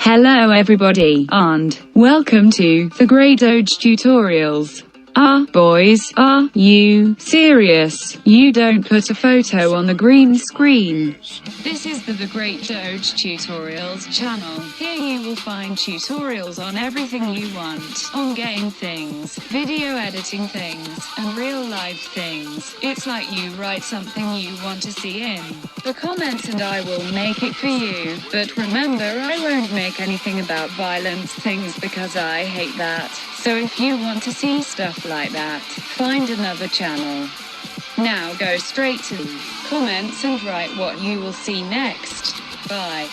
Hello everybody, and welcome to the Great Doge Tutorials. Boys, are you serious? You don't put a photo on the green screen. This is the Great Doge Tutorials channel. Here you will find tutorials on everything you want, on game things, video editing things, and real life things. It's like you write something you want to see in the comments and I will make it for you. But remember, I won't make anything about violent things because I hate that. So if you want to see stuff like that, find another channel. Now go straight to comments and write what you will see next. Bye.